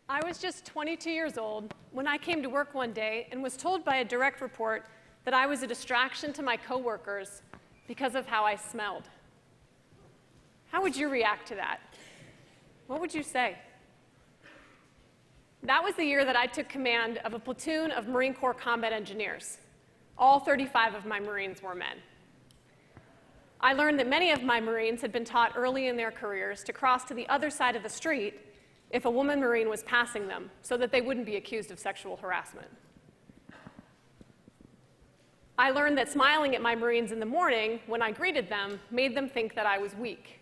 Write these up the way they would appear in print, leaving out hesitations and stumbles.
I was just 22 years old when I came to work one day and was told by a direct report that I was a distraction to my coworkers because of how I smelled. How would you react to that? What would you say? That was the year that I took command of a platoon of Marine Corps combat engineers. All 35 of my Marines were men. I learned that many of my Marines had been taught early in their careers to cross to the other side of the street if a woman Marine was passing them, so that they wouldn't be accused of sexual harassment. I learned that smiling at my Marines in the morning when I greeted them made them think that I was weak.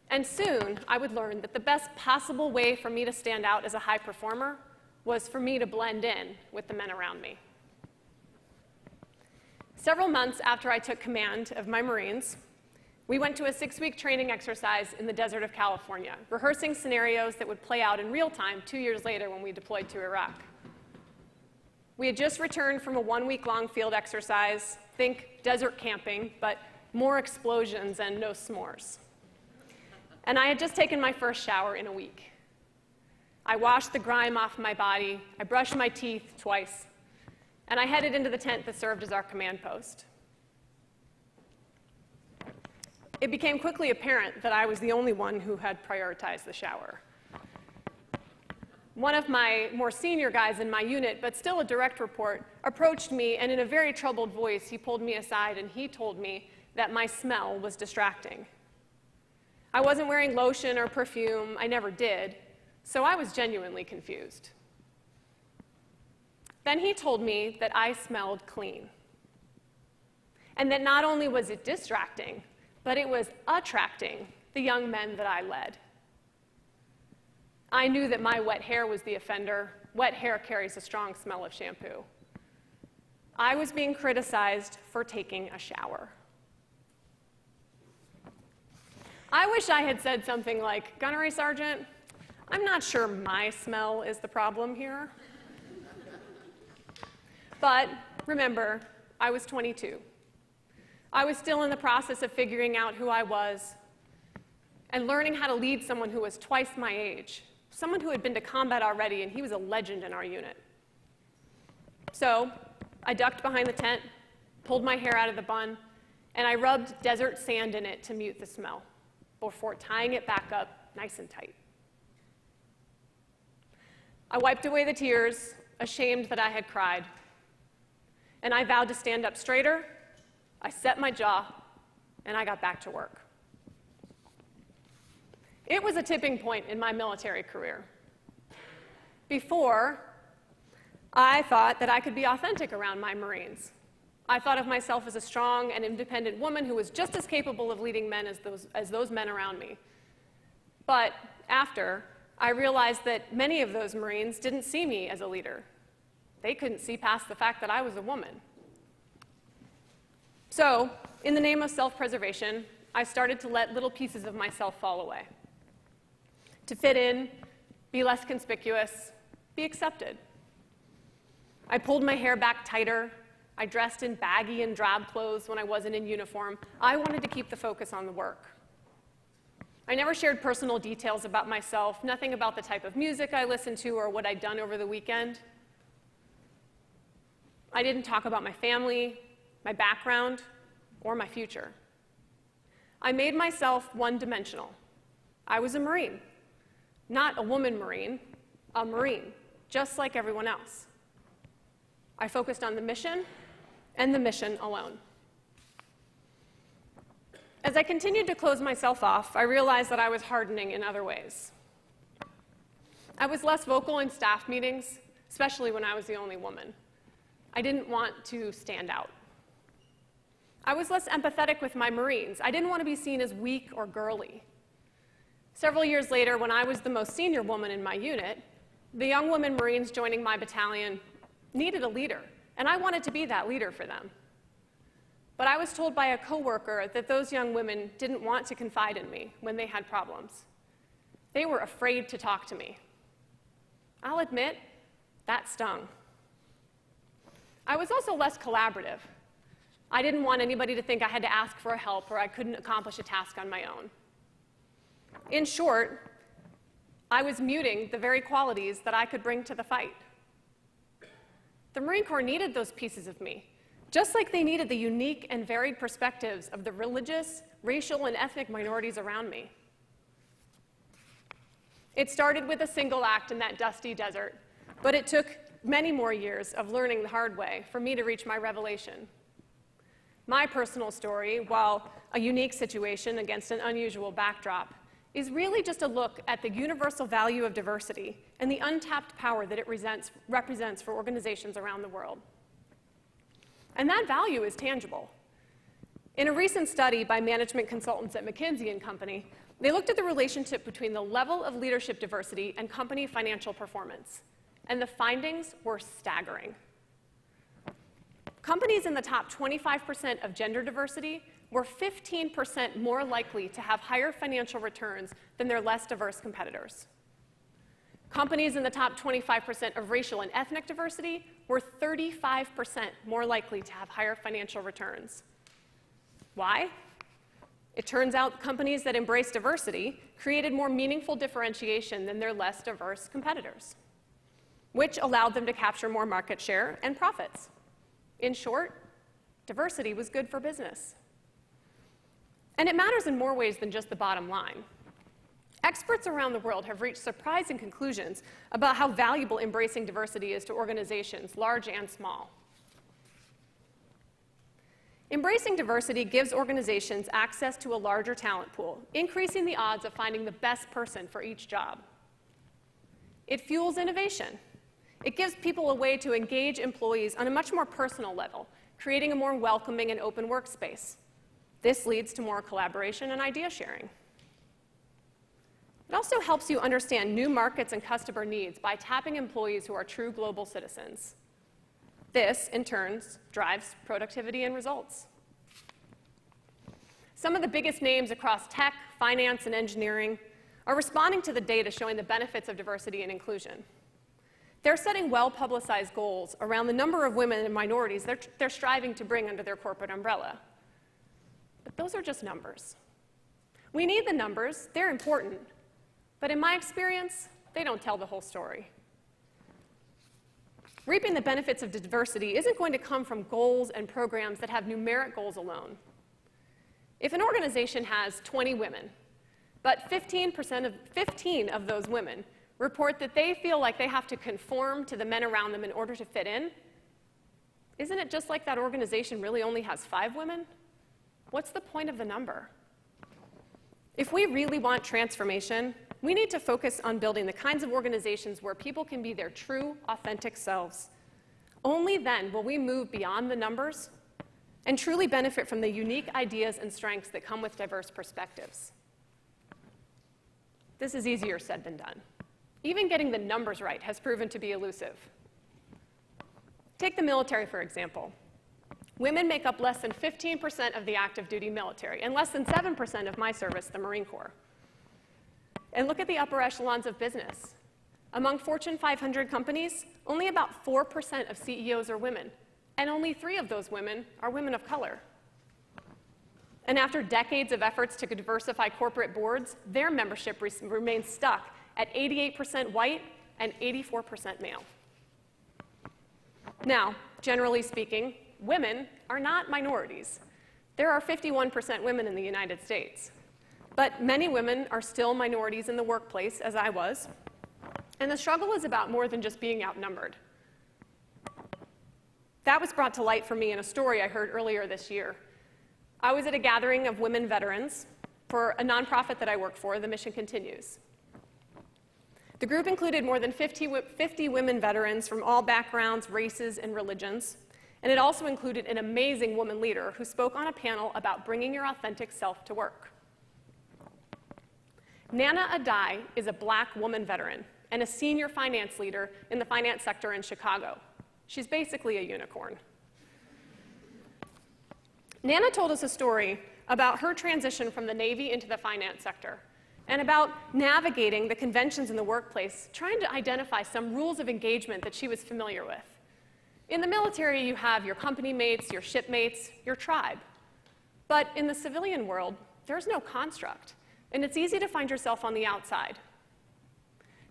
And soon, I would learn that the best possible way for me to stand out as a high performer was for me to blend in with the men around me. Several months after I took command of my Marines, we went to a 6-week training exercise in the desert of California, rehearsing scenarios that would play out in real time 2 years later when we deployed to Iraq. We had just returned from a 1-week-long field exercise, think desert camping, but more explosions and no s'mores. And I had just taken my first shower in a week. I washed the grime off my body, I brushed my teeth twice, and I headed into the tent that served as our command post. It became quickly apparent that I was the only one who had prioritized the shower. One of my more senior guys in my unit, but still a direct report, approached me, and in a very troubled voice, he pulled me aside and he told me that my smell was distracting. I wasn't wearing lotion or perfume, I never did, so I was genuinely confused. Then he told me that I smelled clean, and that not only was it distracting, but it was attracting the young men that I led. I knew that my wet hair was the offender. Wet hair carries a strong smell of shampoo. I was being criticized for taking a shower. I wish I had said something like, "Gunnery Sergeant, I'm not sure my smell is the problem here." But remember, I was 22. I was still in the process of figuring out who I was and learning how to lead someone who was twice my age, someone who had been to combat already, and he was a legend in our unit. So I ducked behind the tent, pulled my hair out of the bun, and I rubbed desert sand in it to mute the smell before tying it back up nice and tight. I wiped away the tears, ashamed that I had cried, and I vowed to stand up straighter. I set my jaw, and I got back to work. It was a tipping point in my military career. Before, I thought that I could be authentic around my Marines. I thought of myself as a strong and independent woman who was just as capable of leading men as those men around me. But after, I realized that many of those Marines didn't see me as a leader. They couldn't see past the fact that I was a woman. So, in the name of self-preservation, I started to let little pieces of myself fall away. To fit in, be less conspicuous, be accepted. I pulled my hair back tighter. I dressed in baggy and drab clothes when I wasn't in uniform. I wanted to keep the focus on the work. I never shared personal details about myself, nothing about the type of music I listened to or what I'd done over the weekend. I didn't talk about my family, my background, or my future. I made myself one-dimensional. I was a Marine, not a woman Marine, a Marine, just like everyone else. I focused on the mission and the mission alone. As I continued to close myself off, I realized that I was hardening in other ways. I was less vocal in staff meetings, especially when I was the only woman. I didn't want to stand out. I was less empathetic with my Marines. I didn't want to be seen as weak or girly. Several years later, when I was the most senior woman in my unit, the young women Marines joining my battalion needed a leader, and I wanted to be that leader for them. But I was told by a coworker that those young women didn't want to confide in me when they had problems. They were afraid to talk to me. I'll admit, that stung. I was also less collaborative. I didn't want anybody to think I had to ask for help or I couldn't accomplish a task on my own. In short, I was muting the very qualities that I could bring to the fight. The Marine Corps needed those pieces of me, just like they needed the unique and varied perspectives of the religious, racial, and ethnic minorities around me. It started with a single act in that dusty desert, but it took many more years of learning the hard way for me to reach my revelation. My personal story, while a unique situation against an unusual backdrop, is really just a look at the universal value of diversity and the untapped power that it represents for organizations around the world. And that value is tangible. In a recent study by management consultants at McKinsey & Company, they looked at the relationship between the level of leadership diversity and company financial performance, and the findings were staggering. Companies in the top 25% of gender diversity were 15% more likely to have higher financial returns than their less diverse competitors. Companies in the top 25% of racial and ethnic diversity were 35% more likely to have higher financial returns. Why? It turns out companies that embrace diversity created more meaningful differentiation than their less diverse competitors, which allowed them to capture more market share and profits. In short, diversity was good for business. And it matters in more ways than just the bottom line. Experts around the world have reached surprising conclusions about how valuable embracing diversity is to organizations, large and small. Embracing diversity gives organizations access to a larger talent pool, increasing the odds of finding the best person for each job. It fuels innovation. It gives people a way to engage employees on a much more personal level, creating a more welcoming and open workspace. This leads to more collaboration and idea sharing. It also helps you understand new markets and customer needs by tapping employees who are true global citizens. This, in turn, drives productivity and results. Some of the biggest names across tech, finance, and engineering are responding to the data showing the benefits of diversity and inclusion. They're setting well-publicized goals around the number of women and minorities they're striving to bring under their corporate umbrella. But those are just numbers. We need the numbers, they're important, but in my experience, they don't tell the whole story. Reaping the benefits of diversity isn't going to come from goals and programs that have numeric goals alone. If an organization has 20 women, but 15 of those women report that they feel like they have to conform to the men around them in order to fit in, isn't it just like that organization really only has 5 women? What's the point of the number? If we really want transformation, we need to focus on building the kinds of organizations where people can be their true, authentic selves. Only then will we move beyond the numbers and truly benefit from the unique ideas and strengths that come with diverse perspectives. This is easier said than done. Even getting the numbers right has proven to be elusive. Take the military, for example. Women make up less than 15% of the active duty military and less than 7% of my service, the Marine Corps. And look at the upper echelons of business. Among Fortune 500 companies, only about 4% of CEOs are women, and only 3 of those women are women of color. And after decades of efforts to diversify corporate boards, their membership remains stuck at 88% white and 84% male. Now, generally speaking, women are not minorities. There are 51% women in the United States. But many women are still minorities in the workplace, as I was. And the struggle is about more than just being outnumbered. That was brought to light for me in a story I heard earlier this year. I was at a gathering of women veterans for a nonprofit that I work for, The Mission Continues. The group included more than 50 women veterans from all backgrounds, races, and religions. And it also included an amazing woman leader who spoke on a panel about bringing your authentic self to work. Nana Adai is a Black woman veteran and a senior finance leader in the finance sector in Chicago. She's basically a unicorn. Nana told us a story about her transition from the Navy into the finance sector and about navigating the conventions in the workplace, trying to identify some rules of engagement that she was familiar with. In the military, you have your company mates, your shipmates, your tribe. But in the civilian world, there's no construct, and it's easy to find yourself on the outside.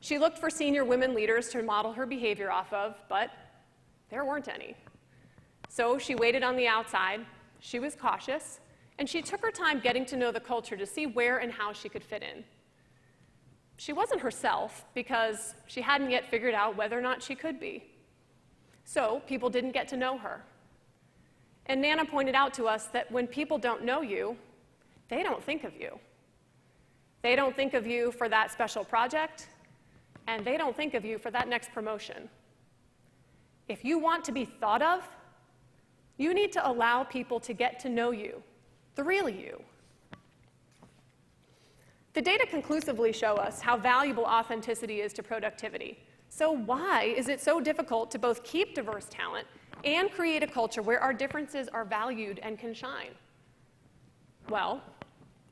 She looked for senior women leaders to model her behavior off of, but there weren't any. So she waited on the outside, she was cautious, and she took her time getting to know the culture to see where and how she could fit in. She wasn't herself because she hadn't yet figured out whether or not she could be. So people didn't get to know her. And Nana pointed out to us that when people don't know you, they don't think of you. They don't think of you for that special project, and they don't think of you for that next promotion. If you want to be thought of, you need to allow people to get to know you, the real you. The data conclusively show us how valuable authenticity is to productivity. So why is it so difficult to both keep diverse talent and create a culture where our differences are valued and can shine? Well,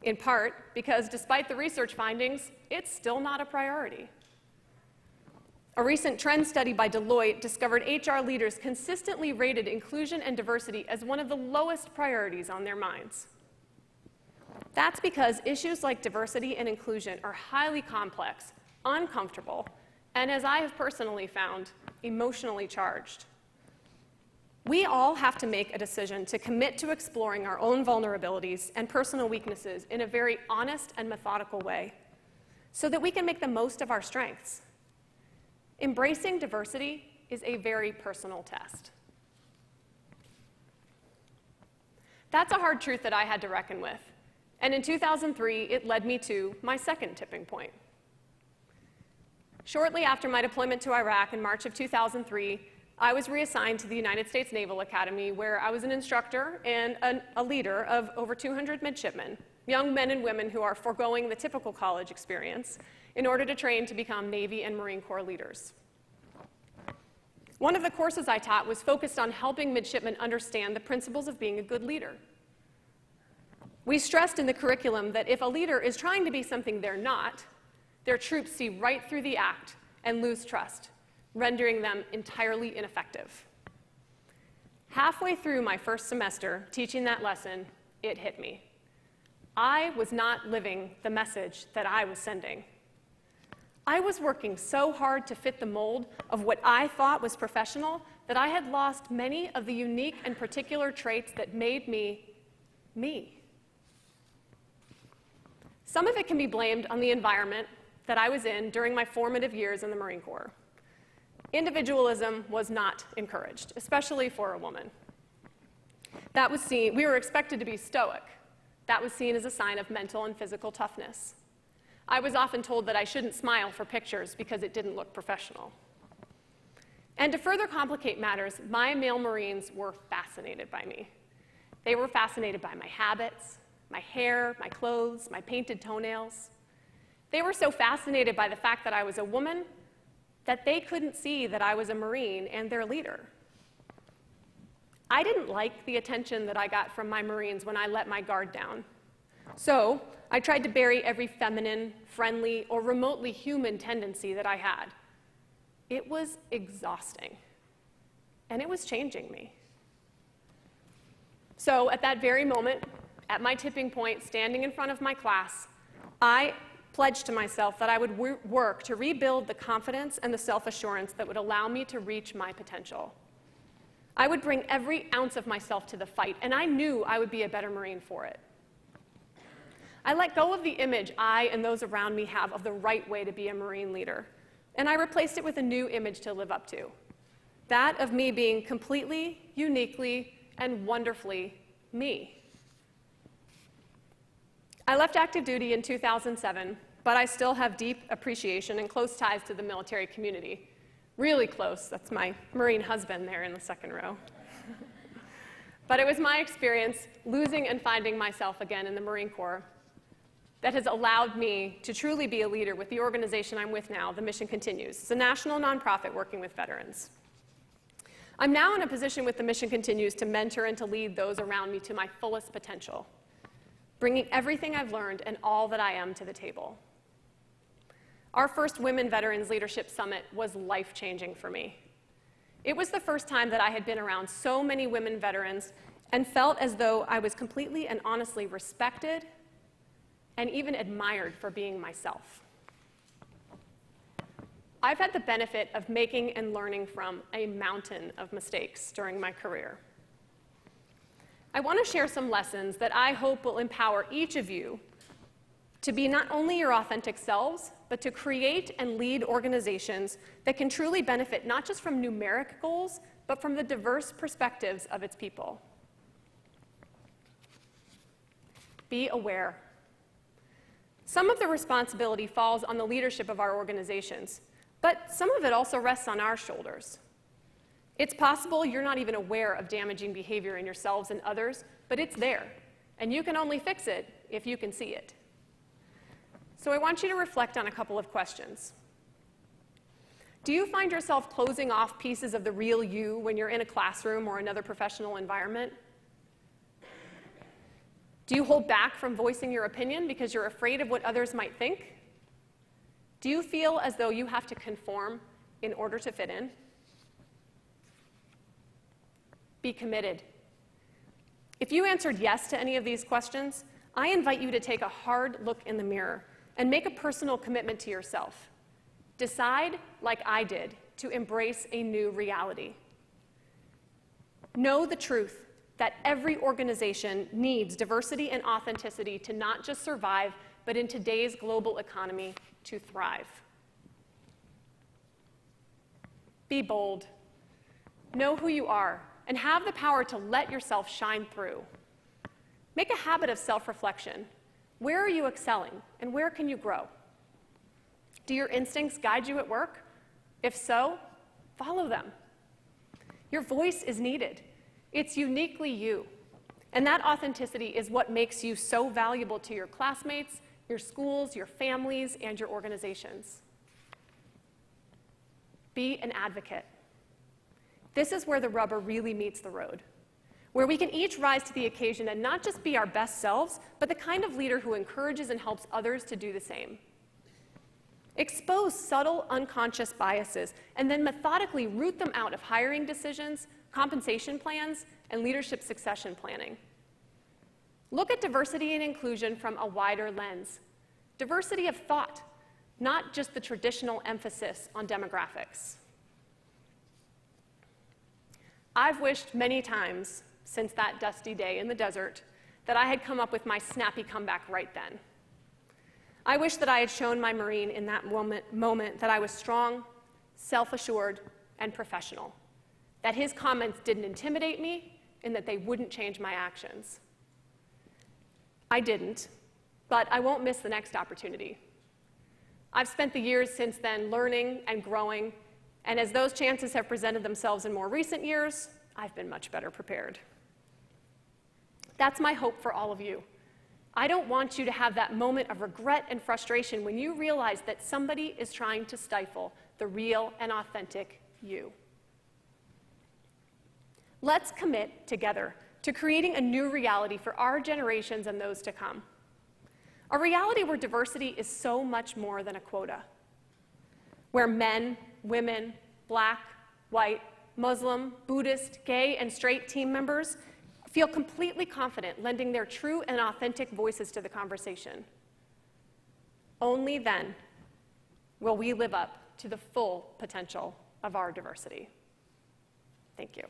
in part because despite the research findings, it's still not a priority. A recent trend study by Deloitte discovered HR leaders consistently rated inclusion and diversity as one of the lowest priorities on their minds. That's because issues like diversity and inclusion are highly complex, uncomfortable, and as I have personally found, emotionally charged. We all have to make a decision to commit to exploring our own vulnerabilities and personal weaknesses in a very honest and methodical way so that we can make the most of our strengths. Embracing diversity is a very personal test. That's a hard truth that I had to reckon with. And in 2003, it led me to my second tipping point. Shortly after my deployment to Iraq in March of 2003, I was reassigned to the United States Naval Academy, where I was an instructor and a leader of over 200 midshipmen, young men and women who are foregoing the typical college experience in order to train to become Navy and Marine Corps leaders. One of the courses I taught was focused on helping midshipmen understand the principles of being a good leader. We stressed in the curriculum that if a leader is trying to be something they're not, their troops see right through the act and lose trust, rendering them entirely ineffective. Halfway through my first semester teaching that lesson, it hit me. I was not living the message that I was sending. I was working so hard to fit the mold of what I thought was professional that I had lost many of the unique and particular traits that made me, me. Some of it can be blamed on the environment that I was in during my formative years in the Marine Corps. Individualism was not encouraged, especially for a woman. We were expected to be stoic. That was seen as a sign of mental and physical toughness. I was often told that I shouldn't smile for pictures because it didn't look professional. And to further complicate matters, my male Marines were fascinated by me. They were fascinated by my habits, my hair, my clothes, my painted toenails. They were so fascinated by the fact that I was a woman that they couldn't see that I was a Marine and their leader. I didn't like the attention that I got from my Marines when I let my guard down. So I tried to bury every feminine, friendly, or remotely human tendency that I had. It was exhausting, and it was changing me. So at that very moment, at my tipping point, standing in front of my class, I pledged to myself that I would work to rebuild the confidence and the self-assurance that would allow me to reach my potential. I would bring every ounce of myself to the fight, and I knew I would be a better Marine for it. I let go of the image I and those around me have of the right way to be a Marine leader, and I replaced it with a new image to live up to, that of me being completely, uniquely, and wonderfully me. I left active duty in 2007, but I still have deep appreciation and close ties to the military community. Really close. That's my Marine husband there in the second row. But it was my experience losing and finding myself again in the Marine Corps that has allowed me to truly be a leader with the organization I'm with now, The Mission Continues. It's a national nonprofit working with veterans. I'm now in a position with The Mission Continues to mentor and to lead those around me to my fullest potential, bringing everything I've learned and all that I am to the table. Our first Women Veterans Leadership Summit was life-changing for me. It was the first time that I had been around so many women veterans and felt as though I was completely and honestly respected and even admired for being myself. I've had the benefit of making and learning from a mountain of mistakes during my career. I want to share some lessons that I hope will empower each of you to be not only your authentic selves, but to create and lead organizations that can truly benefit not just from numeric goals, but from the diverse perspectives of its people. Be aware. Some of the responsibility falls on the leadership of our organizations, but some of it also rests on our shoulders. It's possible you're not even aware of damaging behavior in yourselves and others, but it's there, and you can only fix it if you can see it. So I want you to reflect on a couple of questions. Do you find yourself closing off pieces of the real you when you're in a classroom or another professional environment? Do you hold back from voicing your opinion because you're afraid of what others might think? Do you feel as though you have to conform in order to fit in? Be committed. If you answered yes to any of these questions, I invite you to take a hard look in the mirror and make a personal commitment to yourself. Decide, like I did, to embrace a new reality. Know the truth that every organization needs diversity and authenticity to not just survive, but in today's global economy, to thrive. Be bold. Know who you are, and have the power to let yourself shine through. Make a habit of self-reflection. Where are you excelling, and where can you grow? Do your instincts guide you at work? If so, follow them. Your voice is needed. It's uniquely you. And that authenticity is what makes you so valuable to your classmates, your schools, your families, and your organizations. Be an advocate. This is where the rubber really meets the road, where we can each rise to the occasion and not just be our best selves, but the kind of leader who encourages and helps others to do the same. Expose subtle, unconscious biases, and then methodically root them out of hiring decisions, compensation plans, and leadership succession planning. Look at diversity and inclusion from a wider lens. Diversity of thought, not just the traditional emphasis on demographics. I've wished many times since that dusty day in the desert that I had come up with my snappy comeback right then. I wish that I had shown my Marine in that moment that I was strong, self-assured, and professional, that his comments didn't intimidate me, and that they wouldn't change my actions. I didn't, but I won't miss the next opportunity. I've spent the years since then learning and growing, and as those chances have presented themselves in more recent years, I've been much better prepared. That's my hope for all of you. I don't want you to have that moment of regret and frustration when you realize that somebody is trying to stifle the real and authentic you. Let's commit together to creating a new reality for our generations and those to come. A reality where diversity is so much more than a quota. Where men, women, Black, white, Muslim, Buddhist, gay, and straight team members feel completely confident lending their true and authentic voices to the conversation. Only then will we live up to the full potential of our diversity. Thank you.